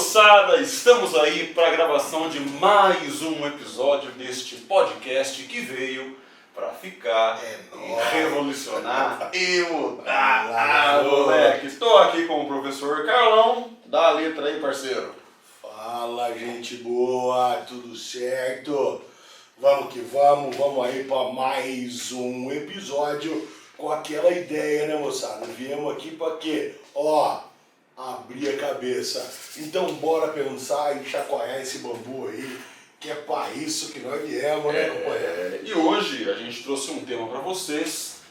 moçada, estamos aí para a gravação de mais um episódio deste podcast que veio para ficar e revolucionar e mudar. Moleque, estou aqui com o professor Carlão. Dá a letra aí, parceiro. Fala, gente boa, tudo certo? Vamos que vamos aí para mais um episódio com aquela ideia, né, moçada? Viemos aqui para quê? Abrir a cabeça. Então bora pensar e chacoalhar esse bambu aí, que é para isso que nós viemos, né, companheiro? E hoje a gente trouxe um tema para vocês,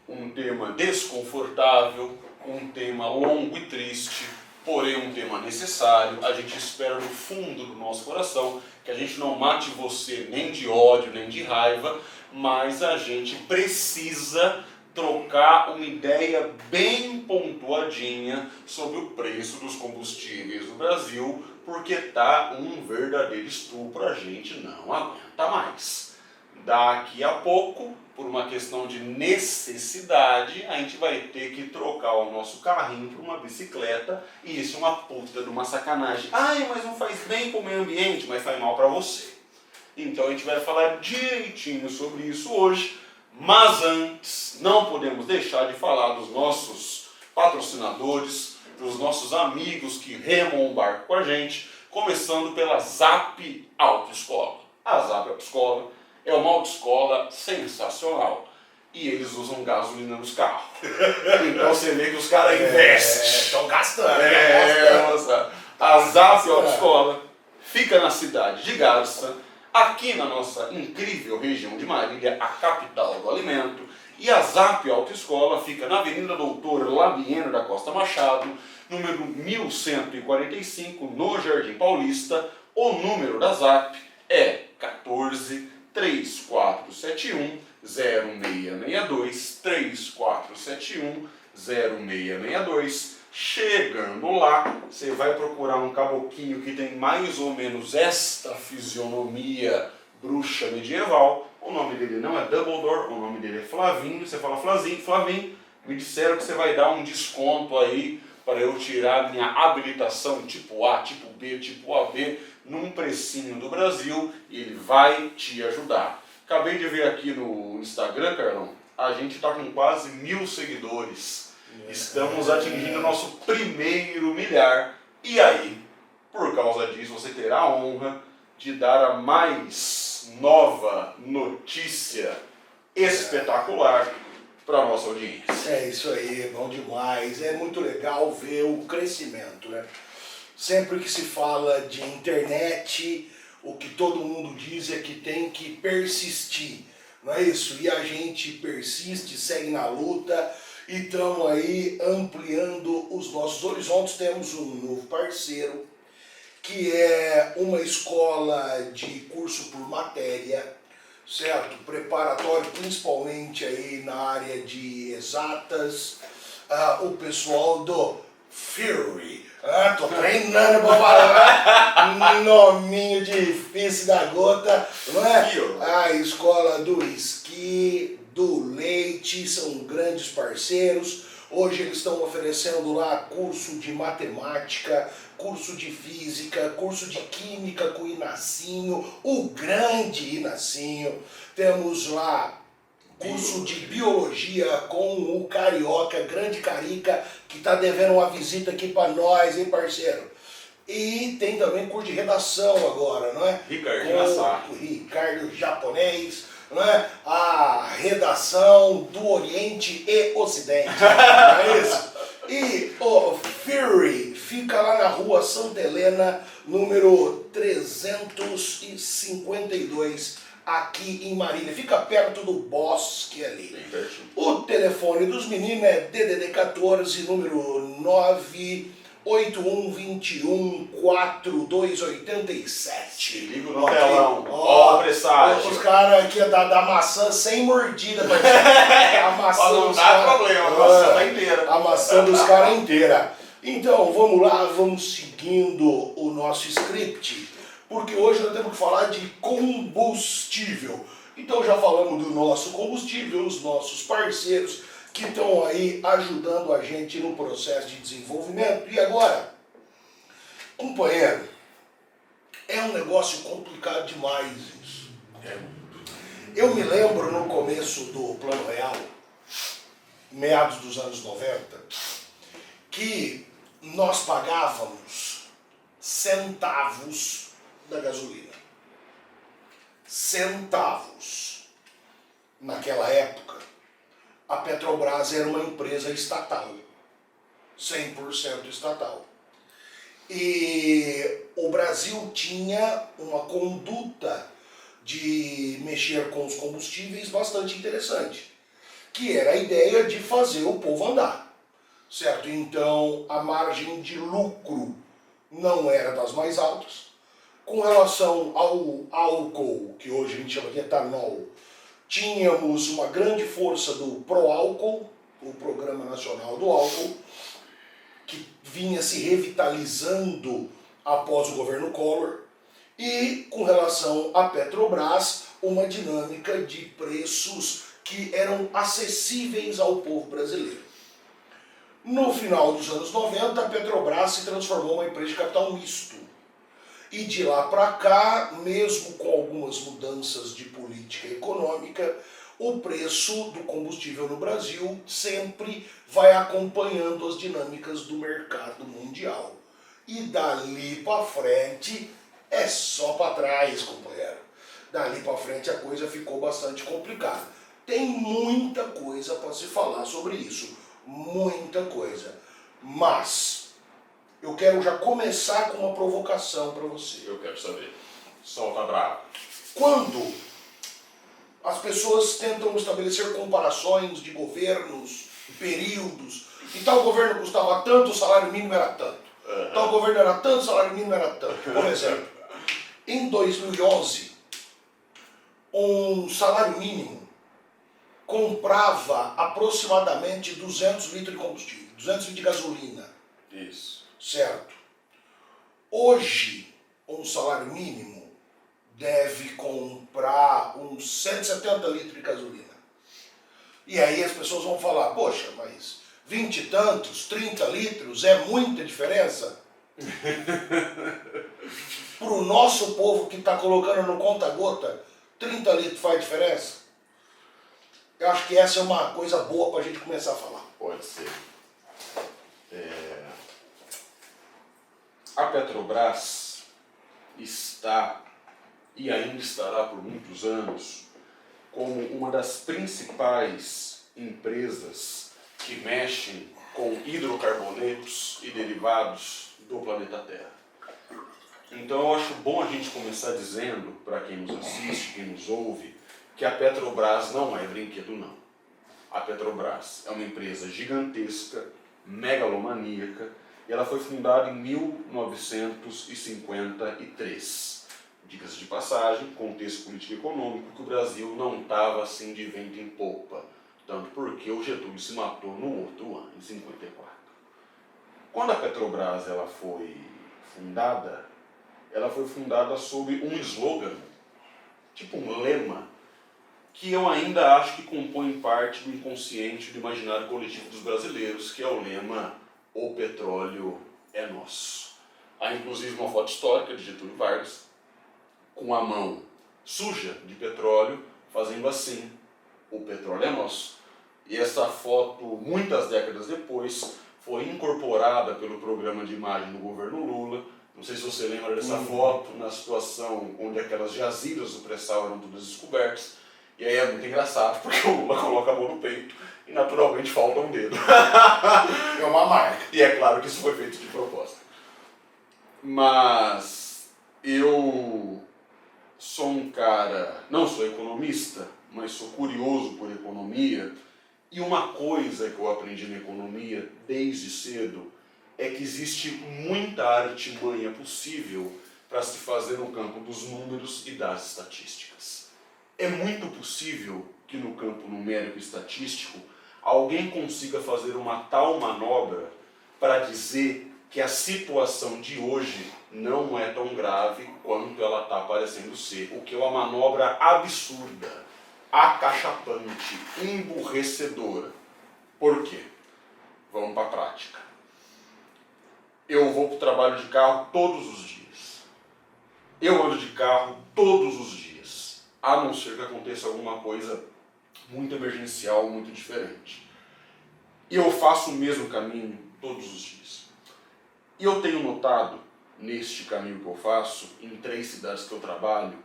um tema desconfortável, um tema longo e triste, porém um tema necessário. A gente espera no fundo do nosso coração que a gente não mate você nem de ódio, nem de raiva, mas a gente precisa trocar uma ideia bem pontuadinha sobre o preço dos combustíveis no Brasil, porque tá um verdadeiro estupro, a gente não aguenta mais. Daqui a pouco, por uma questão de necessidade, a gente vai ter que trocar o nosso carrinho por uma bicicleta, e isso é uma puta de uma sacanagem. Ai, mas não faz bem pro meio ambiente, mas faz mal para você. Então a gente vai falar direitinho sobre isso hoje. Mas antes, não podemos deixar de falar dos nossos patrocinadores, dos nossos amigos que remam o barco com a gente, começando pela Zap Autoescola. A Zap Autoescola é uma autoescola sensacional e eles usam gasolina nos carros. Então você vê que os caras investem. Estão gastando. Moça. A Zap Autoescola fica na cidade de Garça, aqui na nossa incrível região de Marília, a capital do alimento, e a Zap Autoescola fica na Avenida Doutor Labieno da Costa Machado, número 1145, no Jardim Paulista. O número da Zap é 14 3471 0662, 3471 0662. Chegando lá, você vai procurar um caboquinho que tem mais ou menos esta fisionomia bruxa medieval. O nome dele não é Dumbledore, o nome dele é Flavinho. Você fala Flavinho, me disseram que você vai dar um desconto aí para eu tirar minha habilitação tipo A, tipo B, tipo AB num precinho do Brasil, e ele vai te ajudar. Acabei de ver aqui no Instagram, Carlão, a gente está com quase 1000 seguidores. Estamos atingindo o nosso primeiro milhar. E aí, por causa disso, você terá a honra de dar a mais nova notícia espetacular para a nossa audiência. É isso aí, bom demais. É muito legal ver o crescimento, né? Sempre que se fala de internet, o que todo mundo diz é que tem que persistir, não é isso? E a gente persiste, segue na luta. E estamos aí ampliando os nossos horizontes. Temos um novo parceiro, que é uma escola de curso por matéria, certo? Preparatório principalmente aí na área de exatas. O pessoal do Fury. Tô treinando pra falar nominho difícil da gota, não é? A escola do esqui, do leite, são grandes parceiros. Hoje eles estão oferecendo lá curso de matemática, curso de física, curso de química com o Inacinho, o grande Inacinho. Temos lá curso de biologia com o Carioca, grande Carica, que está devendo uma visita aqui para nós, hein, parceiro? E tem também curso de redação agora, não é? Ricardo japonês, não é? A redação do Oriente e Ocidente, não é isso? E o Fury fica lá na rua Santa Helena, número 352, aqui em Marília. Fica perto do Bosque ali. O telefone dos meninos é DDD 14, número 981214287. Liga no telão. Ó, presságio. Os caras aqui da maçã sem mordida. A maçã não dá problema, a maçã tá inteira. A maçã dos caras inteira. Então, vamos lá, vamos seguindo o nosso script, porque hoje nós temos que falar de combustível. Então já falamos do nosso combustível, os nossos parceiros que estão aí ajudando a gente no processo de desenvolvimento. E agora, Companheiro, é um negócio complicado demais isso. Eu me lembro no começo do Plano Real, meados dos anos 90, que nós pagávamos centavos da gasolina. Centavos. Naquela época, a Petrobras era uma empresa estatal, 100% estatal. E o Brasil tinha uma conduta de mexer com os combustíveis bastante interessante, que era a ideia de fazer o povo andar, certo? Então a margem de lucro não era das mais altas. Com relação ao álcool, que hoje a gente chama de etanol, tínhamos uma grande força do Proálcool, o Programa Nacional do Álcool, que vinha se revitalizando após o governo Collor, e com relação à Petrobras, uma dinâmica de preços que eram acessíveis ao povo brasileiro. No final dos anos 90, a Petrobras se transformou em uma empresa de capital misto. E de lá para cá, mesmo com algumas mudanças de política econômica, o preço do combustível no Brasil sempre vai acompanhando as dinâmicas do mercado mundial. E dali para frente é só para trás, companheiro. Dali para frente a coisa ficou bastante complicada. Tem muita coisa para se falar sobre isso, muita coisa. Mas eu quero já começar com uma provocação para você. Eu quero saber. Solta bravo. Quando as pessoas tentam estabelecer comparações de governos, períodos, e tal governo custava tanto, o salário mínimo era tanto. Tal governo era tanto, o salário mínimo era tanto. Por exemplo, em 2011, um salário mínimo comprava aproximadamente 200 litros de combustível, 200 litros de gasolina. Isso. Certo? Hoje, um salário mínimo deve comprar uns 170 litros de gasolina. E aí as pessoas vão falar, poxa, mas 20 e tantos, 30 litros é muita diferença? Para o nosso povo que está colocando no conta-gota, 30 litros faz diferença? Eu acho que essa é uma coisa boa para a gente começar a falar. Pode ser. A Petrobras está, e ainda estará por muitos anos, como uma das principais empresas que mexem com hidrocarbonetos e derivados do planeta Terra. Então eu acho bom a gente começar dizendo, para quem nos assiste, quem nos ouve, que a Petrobras não é brinquedo não. A Petrobras é uma empresa gigantesca, megalomaníaca, e ela foi fundada em 1953. Dicas de passagem, contexto político e econômico, que o Brasil não estava assim de vento em popa, tanto porque o Getúlio se matou no outro ano, em 54. Quando a Petrobras ela foi fundada sob um slogan, tipo um lema, que eu ainda acho que compõe parte do inconsciente do imaginário coletivo dos brasileiros, que é o lema "O petróleo é nosso". Há inclusive uma foto histórica de Getúlio Vargas, com a mão suja de petróleo, fazendo assim, "O petróleo é nosso". E essa foto, muitas décadas depois, foi incorporada pelo programa de imagem do governo Lula. Não sei se você lembra dessa foto, na situação onde aquelas jazidas do pré-sal eram todas descobertas. E aí é muito engraçado, porque o Lula coloca a mão no peito e naturalmente falta um dedo. É uma marca. E é claro que isso foi feito de propósito. Mas eu sou um cara, não sou economista, mas sou curioso por economia. E uma coisa que eu aprendi na economia desde cedo é que existe muita artimanha possível para se fazer no campo dos números e das estatísticas. É muito possível que no campo numérico e estatístico alguém consiga fazer uma tal manobra para dizer que a situação de hoje não é tão grave quanto ela está parecendo ser, o que é uma manobra absurda, acachapante, emburrecedora. Por quê? Vamos para a prática. Eu vou para o trabalho de carro todos os dias. Eu ando de carro todos os dias. A não ser que aconteça alguma coisa muito emergencial, muito diferente. E eu faço o mesmo caminho todos os dias. E eu tenho notado, neste caminho que eu faço, em 3 cidades que eu trabalho,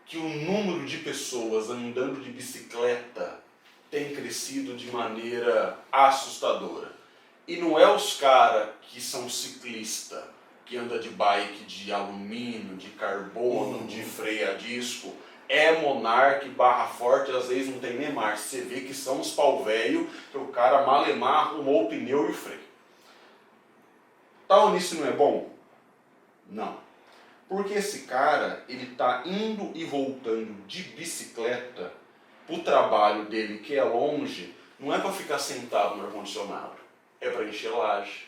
que o número de pessoas andando de bicicleta tem crescido de maneira assustadora. E não é os caras que são ciclistas, que anda de bike de alumínio, de carbono, de freio a disco. É Monark, barra forte, às vezes não tem nem marcha. Você vê que são os pau velho, que o cara malemar arrumou o pneu e o freio. Tal nisso não é bom? Não. Porque esse cara, ele tá indo e voltando de bicicleta pro trabalho dele, que é longe, não é para ficar sentado no ar-condicionado. É para encher laje,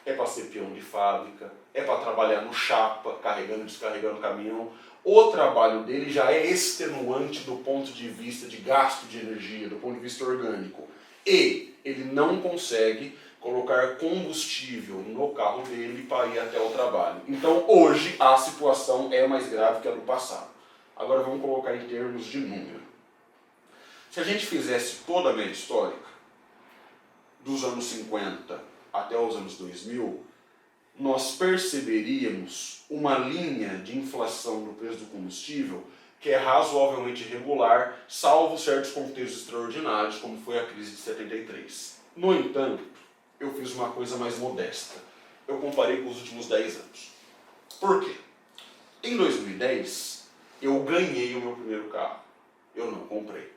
é para ser peão de fábrica, é para trabalhar no chapa, carregando e descarregando caminhão. O trabalho dele já é extenuante do ponto de vista de gasto de energia, do ponto de vista orgânico. E ele não consegue colocar combustível no carro dele para ir até o trabalho. Então hoje a situação é mais grave que a do passado. Agora vamos colocar em termos de número. Se a gente fizesse toda a média histórica, dos anos 50 até os anos 2000, nós perceberíamos uma linha de inflação do preço do combustível que é razoavelmente regular, salvo certos contextos extraordinários, como foi a crise de 73. No entanto, eu fiz uma coisa mais modesta. Eu comparei com os últimos 10 anos. Por quê? Em 2010, eu ganhei o meu primeiro carro. Eu não comprei.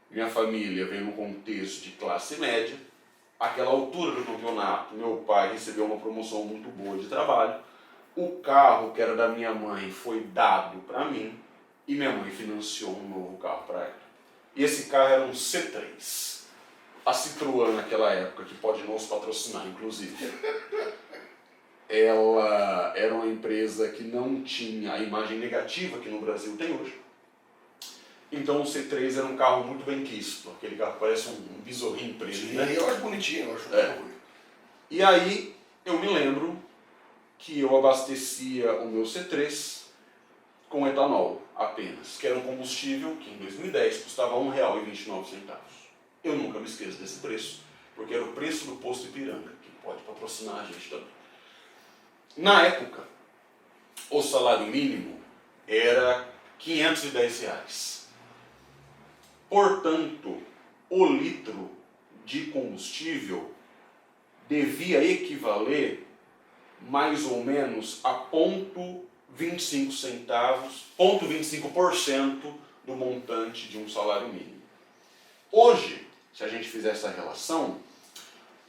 Minha família veio num contexto de classe média. Aquela altura do campeonato, meu pai recebeu uma promoção muito boa de trabalho. O carro que era da minha mãe foi dado para mim e minha mãe financiou um novo carro para ela. E esse carro era um C3. A Citroën naquela época, que pode nos patrocinar inclusive, ela era uma empresa que não tinha a imagem negativa que no Brasil tem hoje. Então o C3 era um carro muito bem quisto, aquele carro que parece um besorrinho preto. Sim, né? eu acho bonitinho, eu acho muito bonito. E aí eu me lembro que eu abastecia o meu C3 com etanol apenas, que era um combustível que em 2010 custava R$ 1,29. Eu nunca me esqueço desse preço, porque era o preço do posto Ipiranga, que pode patrocinar a gente também. Na época, o salário mínimo era R$ 510. Portanto, o litro de combustível devia equivaler mais ou menos a 0,25 centavos, 0,25% do montante de um salário mínimo. Hoje, se a gente fizer essa relação,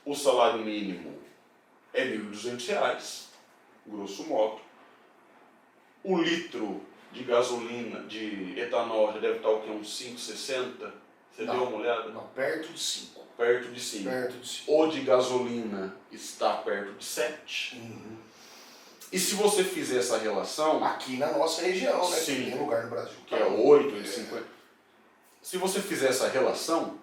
o salário mínimo é R$ 1.200, grosso modo. O litro de gasolina, de etanol, já deve estar o quê? Uns 5,60? Você deu uma olhada? Não, perto de 5. Perto de 5. Perto de 5. O de gasolina está perto de 7. Uhum. E se você fizer essa relação, Aqui na nossa região, né? Sim. Que tem lugar no Brasil. que é 8, 8,50, se você fizer essa relação,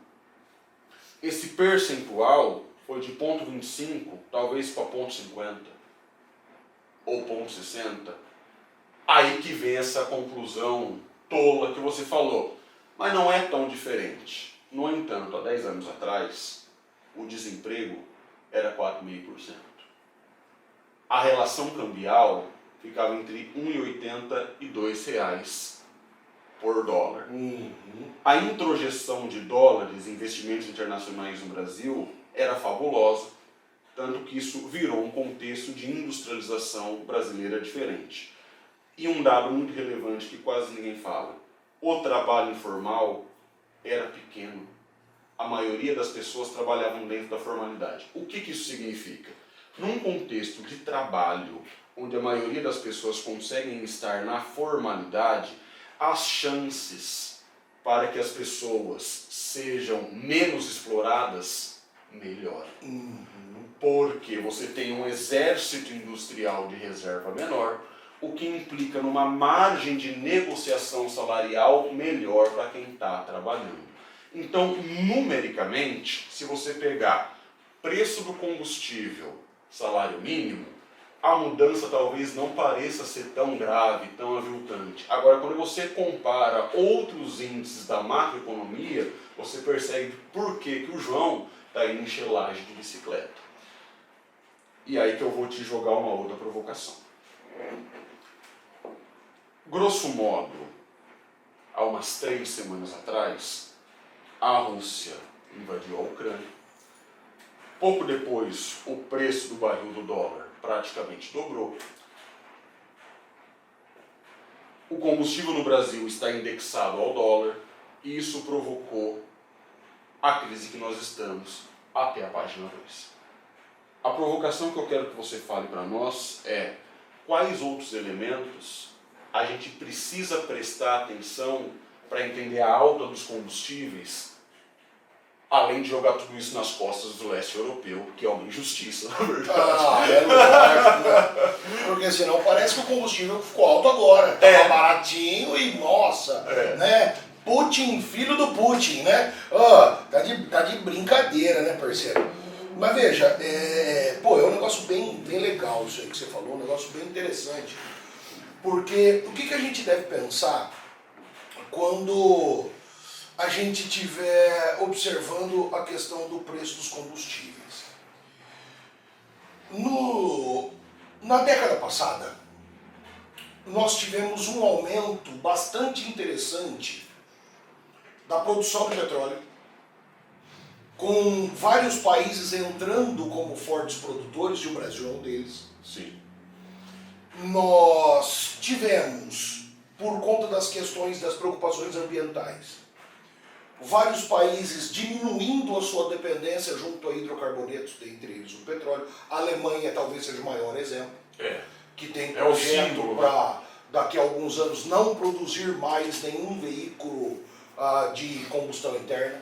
esse percentual foi de 0,25, talvez para 0,50 ou 0,60. Aí que vem essa conclusão tola que você falou. Mas não é tão diferente. No entanto, há 10 anos atrás, o desemprego era 4,5%. A relação cambial ficava entre R$ 1,80 e R$ 2 por dólar. Uhum. A introjeção de dólares em investimentos internacionais no Brasil era fabulosa, tanto que isso virou um contexto de industrialização brasileira diferente. E um dado muito relevante que quase ninguém fala: o trabalho informal era pequeno. A maioria das pessoas trabalhavam dentro da formalidade. O que isso significa? Num contexto de trabalho, onde a maioria das pessoas conseguem estar na formalidade, as chances para que as pessoas sejam menos exploradas melhoram. Uhum. Porque você tem um exército industrial de reserva menor, o que implica numa margem de negociação salarial melhor para quem está trabalhando. Então, numericamente, se você pegar preço do combustível, salário mínimo, a mudança talvez não pareça ser tão grave, tão aviltante. Agora, quando você compara outros índices da macroeconomia, você percebe por que o João está indo em chelagem de bicicleta. E aí que eu vou te jogar uma outra provocação. Grosso modo, há umas 3 semanas atrás, a Rússia invadiu a Ucrânia. Pouco depois, o preço do barril do dólar praticamente dobrou. O combustível no Brasil está indexado ao dólar e isso provocou a crise que nós estamos até a página 2. A provocação que eu quero que você fale para nós é quais outros elementos a gente precisa prestar atenção para entender a alta dos combustíveis, além de jogar tudo isso nas costas do leste europeu, que é uma injustiça, na verdade. É lógico, né? Porque senão parece que o combustível ficou alto agora. Tava baratinho e, nossa, né? Putin, filho do Putin, né? Tá de brincadeira, né, parceiro? Mas veja, é um negócio bem legal isso aí que você falou, um negócio bem interessante. Porque o que a gente deve pensar quando a gente estiver observando a questão do preço dos combustíveis? Na década passada, nós tivemos um aumento bastante interessante da produção de petróleo, com vários países entrando como fortes produtores, e o Brasil é um deles. Sim. Nós tivemos, por conta das questões das preocupações ambientais, vários países diminuindo a sua dependência junto a hidrocarbonetos, dentre eles o petróleo. A Alemanha talvez seja o maior exemplo, que tem projeto para daqui a alguns anos não produzir mais nenhum veículo de combustão interna.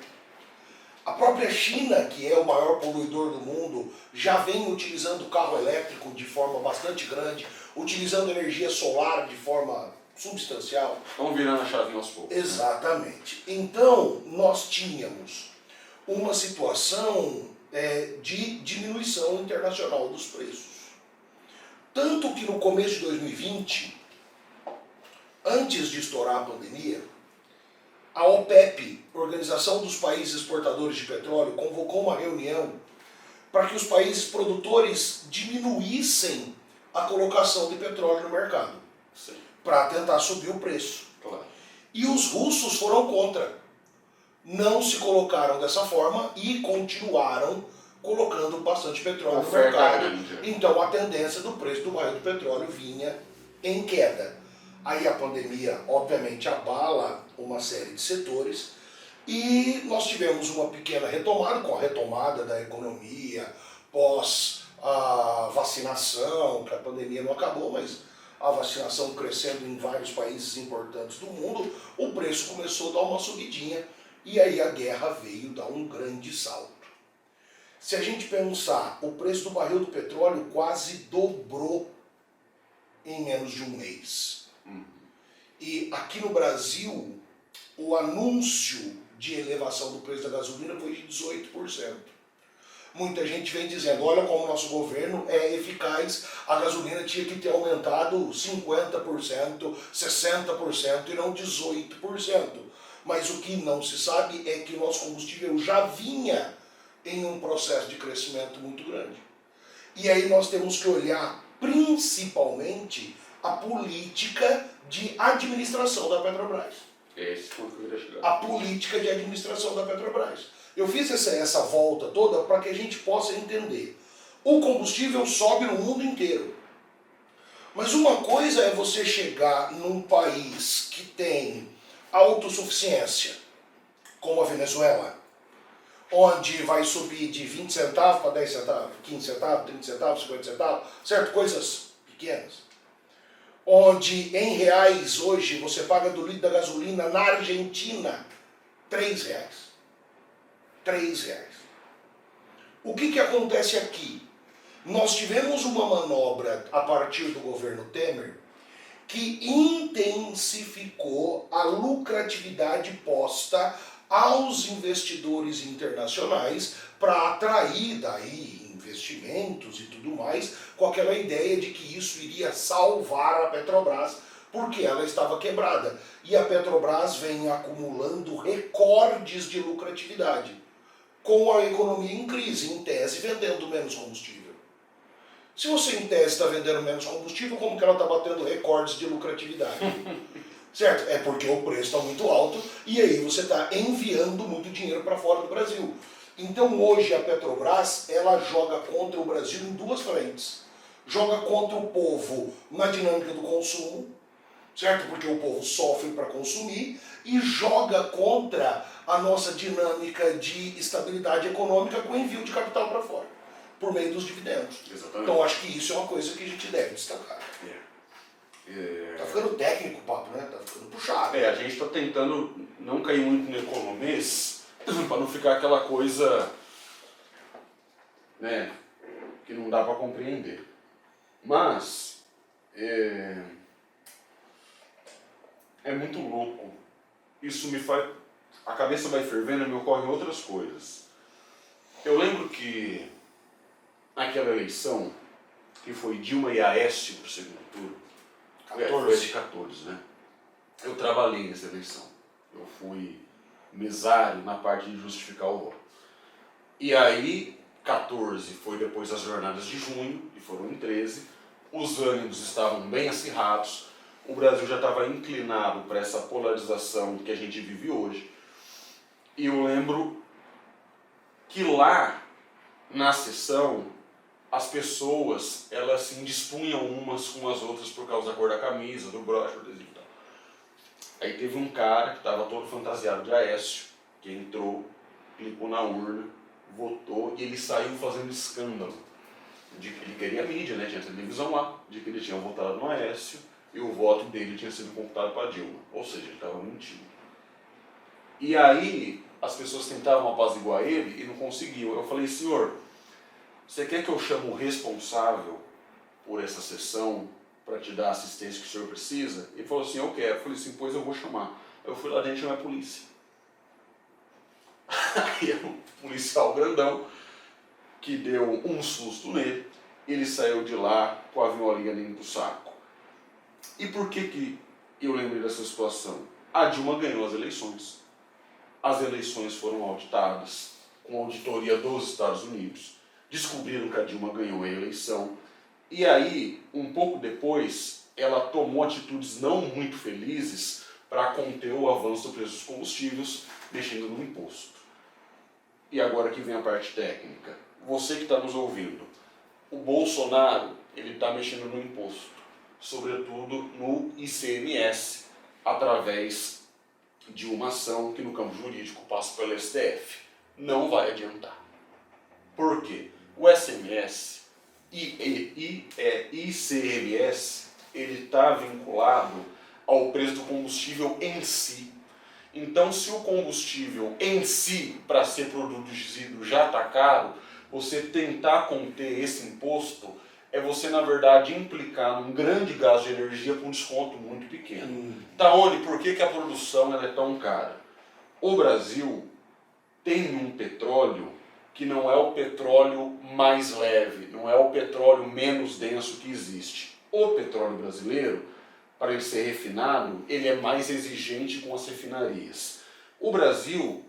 A própria China, que é o maior poluidor do mundo, já vem utilizando carro elétrico de forma bastante grande, utilizando energia solar de forma substancial. Estão virando a chavinha aos poucos. Exatamente. Então, nós tínhamos uma situação de diminuição internacional dos preços. Tanto que no começo de 2020, antes de estourar a pandemia, a OPEP, Organização dos Países Exportadores de Petróleo, convocou uma reunião para que os países produtores diminuíssem a colocação de petróleo no mercado, para tentar subir o preço. Claro. E os russos foram contra. Não se colocaram dessa forma e continuaram colocando bastante petróleo no mercado. Então a tendência do preço do barril do petróleo vinha em queda. Aí a pandemia, obviamente, abala uma série de setores e nós tivemos uma pequena retomada, com a retomada da economia, pós a vacinação, que a pandemia não acabou, mas a vacinação crescendo em vários países importantes do mundo, o preço começou a dar uma subidinha e aí a guerra veio dar um grande salto. Se a gente pensar, o preço do barril do petróleo quase dobrou em menos de um mês. E aqui no Brasil, o anúncio de elevação do preço da gasolina foi de 18%. Muita gente vem dizendo, olha como o nosso governo é eficaz, a gasolina tinha que ter aumentado 50%, 60% e não 18%. Mas o que não se sabe é que o nosso combustível já vinha em um processo de crescimento muito grande. E aí nós temos que olhar principalmente a política de administração da Petrobras. A política de administração da Petrobras. Eu fiz essa volta toda para que a gente possa entender. O combustível sobe no mundo inteiro. Mas uma coisa é você chegar num país que tem autossuficiência, como a Venezuela, onde vai subir de 20 centavos para 10 centavos, 15 centavos, 30 centavos, 50 centavos, certo? Coisas pequenas. Onde em reais hoje você paga do litro da gasolina na Argentina R$3. R$3. O que acontece aqui? Nós tivemos uma manobra a partir do governo Temer que intensificou a lucratividade posta aos investidores internacionais para atrair daí investimentos e tudo mais, com aquela ideia de que isso iria salvar a Petrobras, porque ela estava quebrada. E a Petrobras vem acumulando recordes de lucratividade, com a economia em crise, em tese, vendendo menos combustível. Se você, em tese, está vendendo menos combustível, como que ela está batendo recordes de lucratividade? Certo? É porque o preço está muito alto e aí você está enviando muito dinheiro para fora do Brasil. Então hoje a Petrobras, ela joga contra o Brasil em duas frentes. Joga contra o povo na dinâmica do consumo, certo? Porque o povo sofre para consumir, e joga contra a nossa dinâmica de estabilidade econômica com envio de capital para fora, por meio dos dividendos. Exatamente. Então acho que isso é uma coisa que a gente deve destacar. Tá ficando técnico o papo, né? Tá ficando puxado. A gente está tentando não cair muito no economês, para não ficar aquela coisa, né, que não dá para compreender. Mas é muito louco. Isso me faz... A cabeça vai fervendo e me ocorrem outras coisas. Eu lembro que naquela eleição, que foi Dilma e Aécio para o segundo turno, foi de 14, né? Eu trabalhei nessa eleição. Eu fui mesário na parte de justificar o voto. E aí, 14 foi depois das jornadas de junho, e foram em 13. Os ânimos estavam bem acirrados. O Brasil já estava inclinado para essa polarização que a gente vive hoje. E eu lembro que lá, na sessão, as pessoas, elas se indispunham umas com as outras por causa da cor da camisa, do broche, por exemplo. Aí teve um cara que estava todo fantasiado de Aécio, que entrou, clicou na urna, votou, e ele saiu fazendo escândalo. De que ele queria mídia, né? Tinha televisão lá, de que ele tinha votado no Aécio e o voto dele tinha sido computado para Dilma. Ou seja, ele estava mentindo. E aí as pessoas tentavam apaziguar ele e não conseguiam. Eu falei, senhor, você quer que eu chame o responsável por essa sessão para te dar a assistência que o senhor precisa? Ele falou assim, eu quero. Eu falei assim, pois eu vou chamar. Eu fui lá dentro e chamei a polícia. Aí o policial grandão, que deu um susto nele, ele saiu de lá com a violinha dentro do saco. E por que eu lembrei dessa situação? A Dilma ganhou as eleições. As eleições foram auditadas com a auditoria dos Estados Unidos. Descobriram que a Dilma ganhou a eleição. E aí, um pouco depois, ela tomou atitudes não muito felizes para conter o avanço do preço dos combustíveis, mexendo no imposto. E agora que vem a parte técnica. Você que está nos ouvindo, o Bolsonaro, ele está mexendo no imposto, sobretudo no ICMS, através de uma ação que no campo jurídico passa pelo STF. Não vai adiantar. Por quê? O SMS e ICMS, ele está vinculado ao preço do combustível em si. Então, se o combustível em si, para ser produzido, já está caro, você tentar conter esse imposto é você, na verdade, implicar num grande gasto de energia com um desconto muito pequeno. Da onde? Por que a produção ela é tão cara? O Brasil tem um petróleo que não é o petróleo mais leve, não é o petróleo menos denso que existe. O petróleo brasileiro, para ele ser refinado, ele é mais exigente com as refinarias. O Brasil,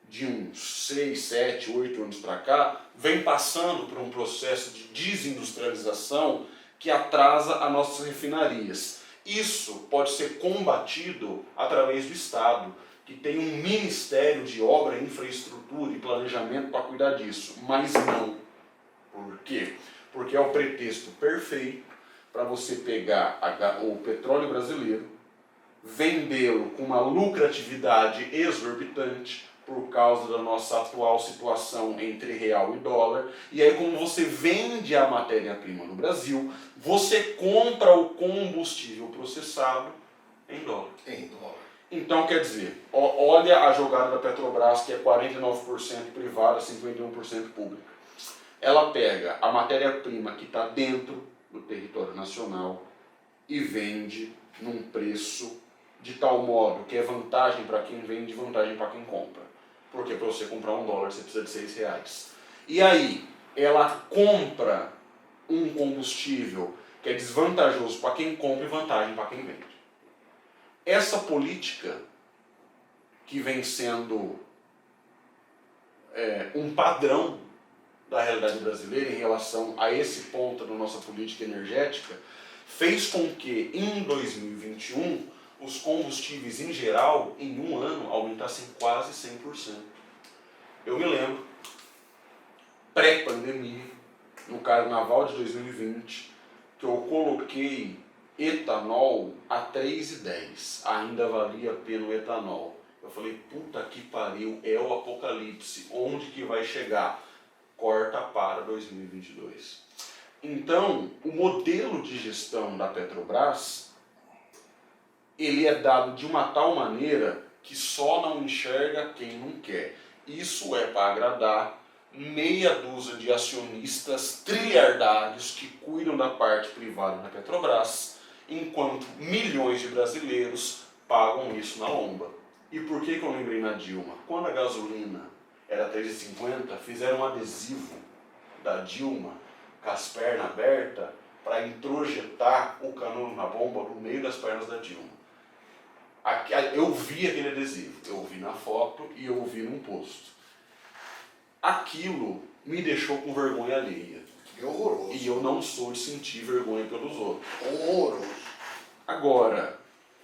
de uns 6, 7, 8 anos para cá, vem passando por um processo de desindustrialização que atrasa as nossas refinarias. Isso pode ser combatido através do Estado, que tem um Ministério de Obra, Infraestrutura e Planejamento para cuidar disso, mas não. Por quê? Porque é o pretexto perfeito para você pegar o petróleo brasileiro, vendê-lo com uma lucratividade exorbitante por causa da nossa atual situação entre real e dólar, e aí como você vende a matéria-prima no Brasil, você compra o combustível processado em dólar. Então, quer dizer, olha a jogada da Petrobras, que é 49% privada, 51% pública. Ela pega a matéria-prima que está dentro do território nacional e vende num preço de tal modo que é vantagem para quem vende e vantagem para quem compra. Porque para você comprar $1 você precisa de R$6. E aí, ela compra um combustível que é desvantajoso para quem compra e vantagem para quem vende. Essa política que vem sendo um padrão da realidade brasileira em relação a esse ponto da nossa política energética, fez com que em 2021 os combustíveis em geral, em um ano, aumentassem quase 100%. Eu me lembro, pré-pandemia, no Carnaval de 2020, que eu coloquei etanol a 3,10. Ainda valia a pena o etanol. Eu falei, puta que pariu, é o apocalipse. Onde que vai chegar? Corta para 2022. Então, o modelo de gestão da Petrobras, ele é dado de uma tal maneira que só não enxerga quem não quer. Isso é para agradar meia dúzia de acionistas trilhardários que cuidam da parte privada da Petrobras, enquanto milhões de brasileiros pagam isso na lomba. E por que eu lembrei na Dilma? Quando a gasolina era 3,50, fizeram um adesivo da Dilma com as pernas abertas para introjetar o canudo na bomba no meio das pernas da Dilma. Eu vi aquele adesivo, eu vi na foto e eu vi num post. Aquilo me deixou com vergonha alheia. Que horroroso. E eu não sou de sentir vergonha pelos outros. Horroroso. Agora,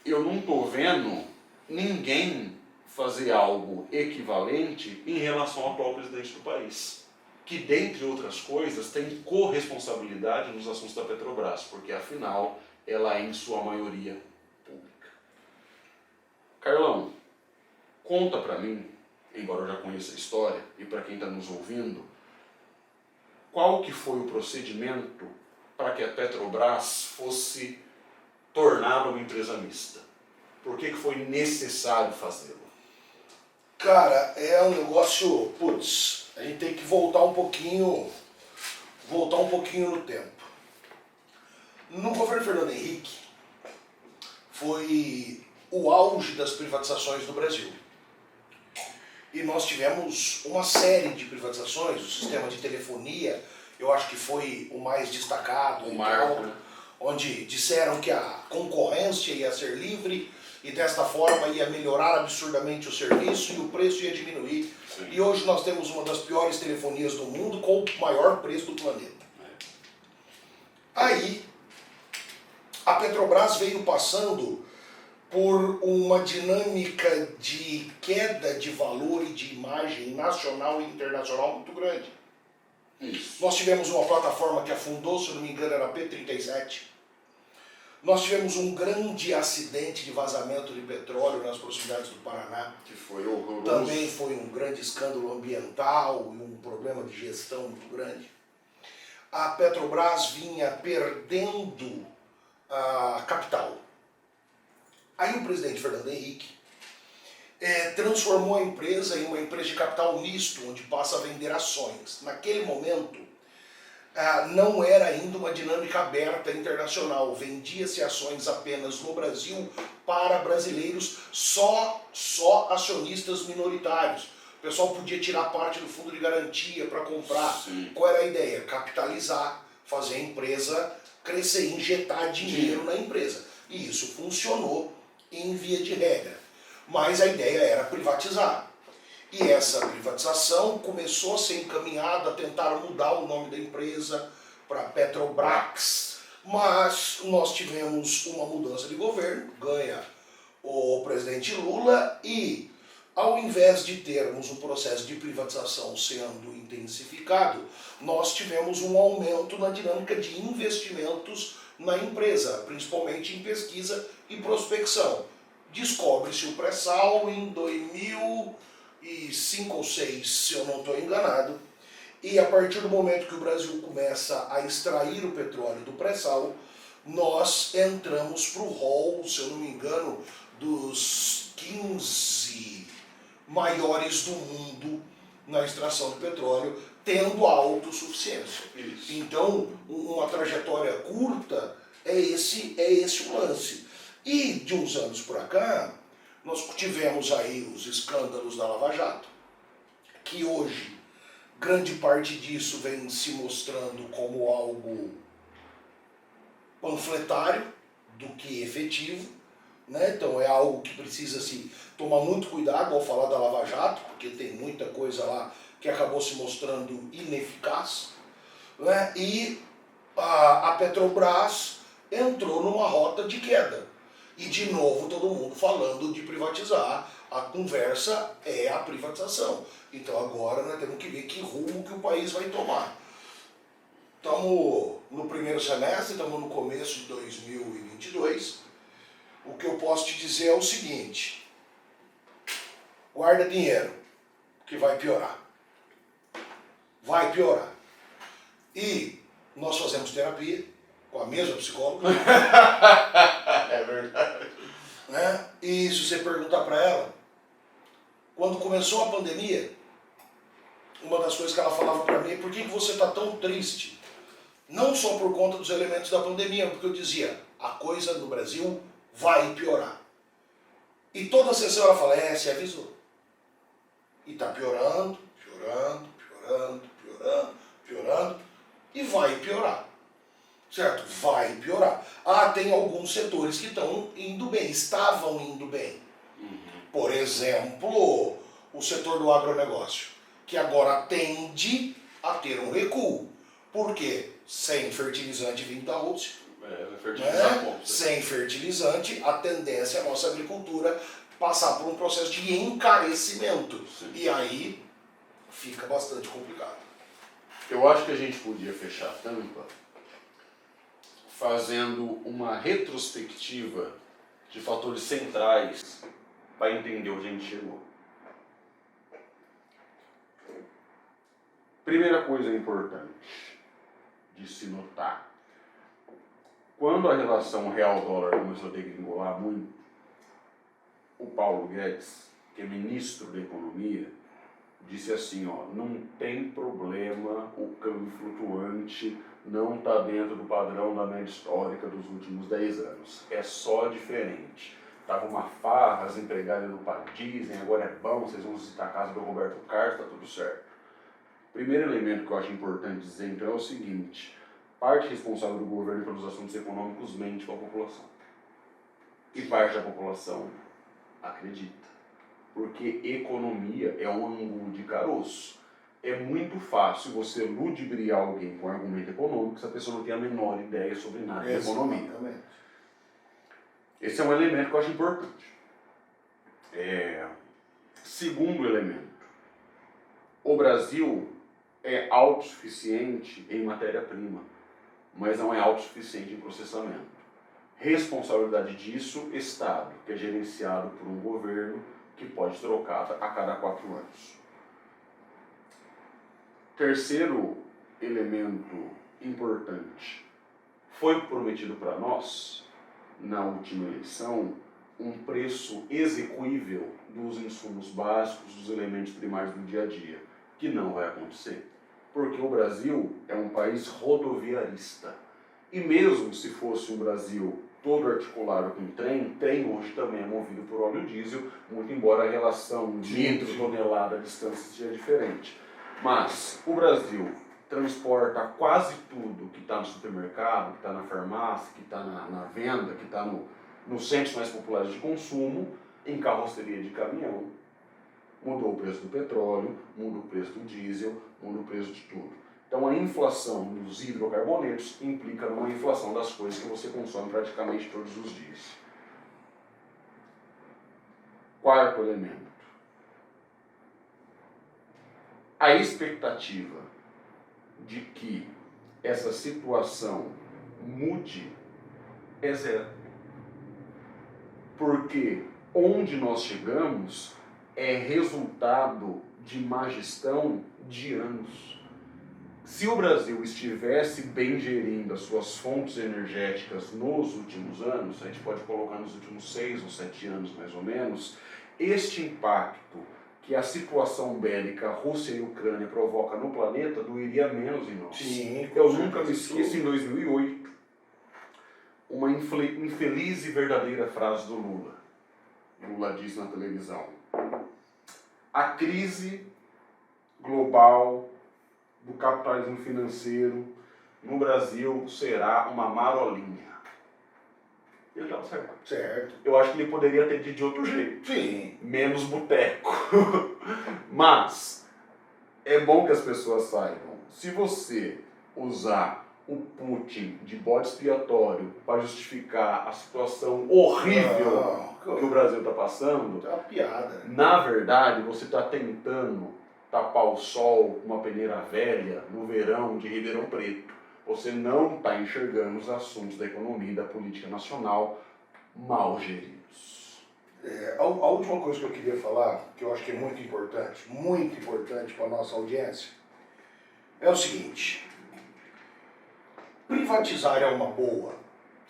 eu não estou vendo ninguém fazer algo equivalente em relação ao atual presidente do país, que, dentre outras coisas, tem corresponsabilidade nos assuntos da Petrobras, porque, afinal, ela é, em sua maioria, pública. Carlão, conta pra mim, embora eu já conheça a história, e para quem está nos ouvindo, qual que foi o procedimento para que a Petrobras fosse tornada uma empresa mista? Por que foi necessário fazê-lo? Cara, é um negócio, a gente tem que voltar um pouquinho no tempo. No governo Fernando Henrique, foi o auge das privatizações no Brasil. E nós tivemos uma série de privatizações, o sistema de telefonia, eu acho que foi o mais destacado, O marco, né? Onde disseram que a concorrência ia ser livre e desta forma ia melhorar absurdamente o serviço e o preço ia diminuir. Sim. E hoje nós temos uma das piores telefonias do mundo com o maior preço do planeta. Aí, a Petrobras veio passando por uma dinâmica de queda de valor e de imagem nacional e internacional muito grande. Isso. Nós tivemos uma plataforma que afundou, se eu não me engano era a P-37. Nós tivemos um grande acidente de vazamento de petróleo nas proximidades do Paraná. Que foi horroroso. Também foi um grande escândalo ambiental e um problema de gestão muito grande. A Petrobras vinha perdendo a capital. Aí o presidente Fernando Henrique transformou a empresa em uma empresa de capital misto, onde passa a vender ações. Naquele momento, não era ainda uma dinâmica aberta internacional. Vendia-se ações apenas no Brasil para brasileiros, só acionistas minoritários. O pessoal podia tirar parte do fundo de garantia para comprar. Sim. Qual era a ideia? Capitalizar, fazer a empresa crescer, injetar dinheiro na empresa. E isso funcionou em via de regra. Mas a ideia era privatizar. E essa privatização começou a ser encaminhada a tentar mudar o nome da empresa para Petrobras. Mas nós tivemos uma mudança de governo, ganha o presidente Lula e, ao invés de termos o processo de privatização sendo intensificado, nós tivemos um aumento na dinâmica de investimentos na empresa, principalmente em pesquisa e prospecção. Descobre-se o pré-sal em 2005 ou 2006, se eu não estou enganado, e a partir do momento que o Brasil começa a extrair o petróleo do pré-sal, nós entramos para o rol, se eu não me engano, dos 15 maiores do mundo na extração de petróleo, tendo a autossuficiência. Isso. Então, uma trajetória curta é esse o lance. E de uns anos para cá, nós tivemos aí os escândalos da Lava Jato, que hoje grande parte disso vem se mostrando como algo panfletário do que efetivo, né? Então é algo que precisa se tomar muito cuidado ao falar da Lava Jato, porque tem muita coisa lá que acabou se mostrando ineficaz, né? E a Petrobras entrou numa rota de queda. E de novo todo mundo falando de privatizar, a conversa é a privatização. Então agora nós temos que ver que rumo que o país vai tomar. Estamos no primeiro semestre, estamos no começo de 2022. O que eu posso te dizer é o seguinte: guarda dinheiro, que vai piorar. Vai piorar. E nós fazemos terapia com a mesma psicóloga. É verdade. Né? E se você perguntar para ela, quando começou a pandemia, uma das coisas que ela falava para mim é: por que você está tão triste? Não só por conta dos elementos da pandemia, porque eu dizia, a coisa no Brasil vai piorar. E toda a sessão ela fala: se avisou. E está piorando, piorando, piorando, piorando, piorando, e vai piorar. Certo? Vai piorar. Tem alguns setores que estão indo bem, estavam indo bem. Por exemplo, o setor do agronegócio, que agora tende a ter um recuo. Por quê? Sem fertilizante vindo da Rússia. Sem fertilizante, a tendência é a nossa agricultura passar por um processo de encarecimento. Sim. E aí fica bastante complicado. Eu acho que a gente podia fechar a tampa fazendo uma retrospectiva de fatores centrais para entender onde a gente chegou. Primeira coisa importante de se notar: quando a relação real-dólar começou a degringolar muito, o Paulo Guedes, que é ministro da Economia, disse assim: não tem problema, o câmbio flutuante não está dentro do padrão da média histórica dos últimos 10 anos. É só diferente. Tava uma farra, as empregadas do país dizem, agora é bom, vocês vão visitar a casa do Roberto Carlos, tá tudo certo. Primeiro elemento que eu acho importante dizer, então, é o seguinte: parte responsável do governo pelos assuntos econômicos mente com a população. E parte da população acredita. Porque economia é um angu de caroço. É muito fácil você ludibriar alguém com argumento econômico se a pessoa não tem a menor ideia sobre nada de economia. Esse é um elemento que eu acho importante. Segundo elemento: o Brasil é autossuficiente em matéria-prima, mas não é autossuficiente em processamento. Responsabilidade disso, Estado, que é gerenciado por um governo que pode trocar a cada 4 anos. Terceiro elemento importante: foi prometido para nós, na última eleição, um preço execuível dos insumos básicos, dos elementos primários do dia a dia, que não vai acontecer, porque o Brasil é um país rodoviarista. E mesmo se fosse um Brasil todo articulado com trem hoje também é movido por óleo diesel, muito embora a relação litro-tonelada à distância seja diferente. Mas o Brasil transporta quase tudo que está no supermercado, que está na farmácia, que está na venda, que está nos centros mais populares de consumo, em carroceria de caminhão. Mudou o preço do petróleo, muda o preço do diesel, muda o preço de tudo. Então a inflação dos hidrocarbonetos implica numa inflação das coisas que você consome praticamente todos os dias. Quarto elemento: a expectativa de que essa situação mude é zero. Porque onde nós chegamos é resultado de má gestão de anos. Se o Brasil estivesse bem gerindo as suas fontes energéticas nos últimos anos, a gente pode colocar nos últimos 6 ou 7 anos mais ou menos, este impacto que a situação bélica Rússia e Ucrânia provoca no planeta doeria menos em nós. Sim, eu nunca me esqueço, em 2008, uma infeliz e verdadeira frase do Lula. Lula disse na televisão: a crise global do capitalismo financeiro no Brasil será uma marolinha. Ele estava certo. Certo. Eu acho que ele poderia ter dito de outro jeito. Sim. Menos boteco. Mas é bom que as pessoas saibam. Se você usar o Putin de bode expiatório para justificar a situação horrível que o Brasil está passando, é uma piada. na verdade você está tentando tapar o sol com uma peneira velha no verão de Ribeirão Preto. Você não está enxergando os assuntos da economia e da política nacional mal geridos. A última coisa que eu queria falar, que eu acho que é muito importante para a nossa audiência, é o seguinte: privatizar é uma boa?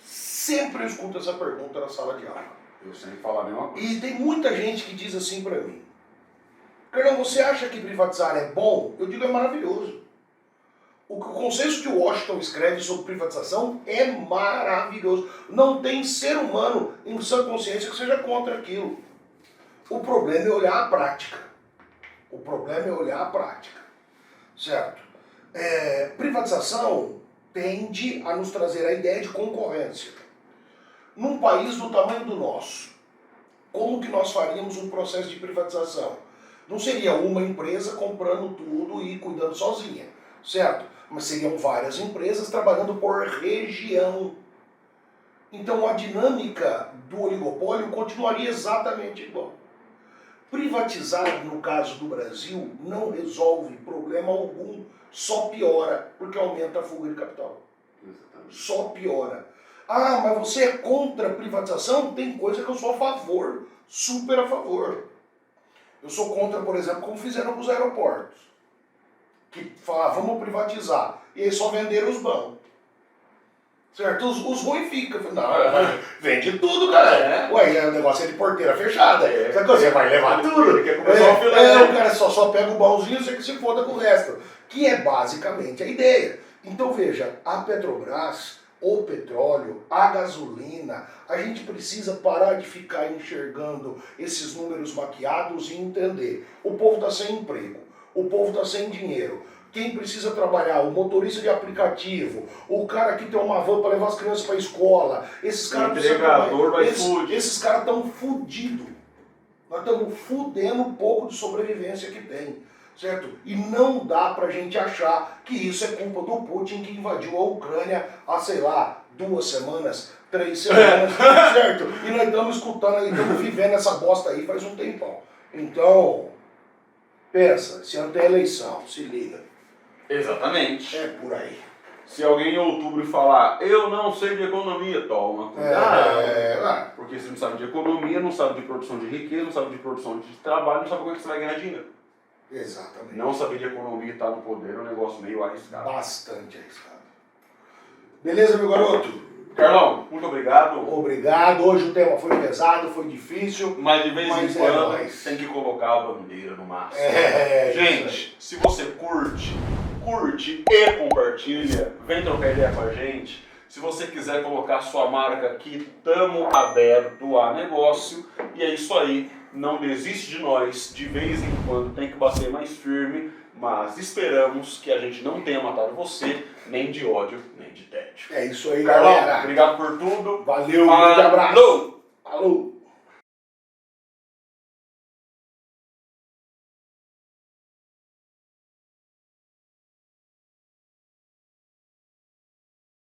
Sempre eu escuto essa pergunta na sala de aula. Eu sempre falo a mesma coisa. E tem muita gente que diz assim para mim: Carlão, você acha que privatizar é bom? Eu digo, é maravilhoso. O consenso que o Washington escreve sobre privatização é maravilhoso. Não tem ser humano em sã consciência que seja contra aquilo. O problema é olhar a prática. Certo? Privatização tende a nos trazer a ideia de concorrência. Num país do tamanho do nosso, como que nós faríamos um processo de privatização? Não seria uma empresa comprando tudo e cuidando sozinha, certo? Mas seriam várias empresas trabalhando por região. Então a dinâmica do oligopólio continuaria exatamente igual. Privatizar, no caso do Brasil, não resolve problema algum, só piora, porque aumenta a fuga de capital. Exatamente. Só piora. Ah, mas você é contra a privatização? Tem coisa que eu sou a favor, super a favor. Eu sou contra, por exemplo, como fizeram com os aeroportos. Que falaram, vamos privatizar. E aí só venderam os bons. Certo? Os ruins ficam. Não, vende tudo, cara. Ué, o negócio é de porteira fechada. Você vai levar tudo. O cara só pega o bonzinho e você que se foda com o resto. Que é basicamente a ideia. Então veja, a Petrobras, o petróleo, a gasolina, a gente precisa parar de ficar enxergando esses números maquiados e entender. O povo está sem emprego. O povo está sem dinheiro. Quem precisa trabalhar? O motorista de aplicativo, o cara que tem uma van para levar as crianças para a escola. Esses caras esses caras estão fodidos. Nós estamos fudendo um pouco de sobrevivência que tem. Certo? E não dá pra gente achar que isso é culpa do Putin que invadiu a Ucrânia há, sei lá, 2 semanas, 3 semanas, certo? E nós estamos escutando aí, estamos vivendo essa bosta aí faz um tempão. Então, pensa, esse ano tem eleição, se liga. Exatamente. É por aí. Se alguém em outubro falar, eu não sei de economia, toma cuidado. Porque você não sabe de economia, não sabe de produção de riqueza, não sabe de produção de trabalho, não sabe como é que você vai ganhar dinheiro. Exatamente. Não saber de economia e estar no poder é um negócio meio arriscado. Bastante arriscado. Beleza, meu garoto? Carlão, muito obrigado. Obrigado. Hoje o tema foi pesado, foi difícil. Mas de vez em quando tem que colocar a bandeira no máximo. Gente, se você curte e compartilha, vem trocar ideia com a gente. Se você quiser colocar sua marca aqui, tamo aberto a negócio. E é isso aí. Não desiste de nós. De vez em quando tem que bater mais firme. Mas esperamos que a gente não tenha matado você, nem de ódio, nem de tédio. É isso aí, Carlão, galera. obrigado por tudo. Valeu, um grande abraço. Falou.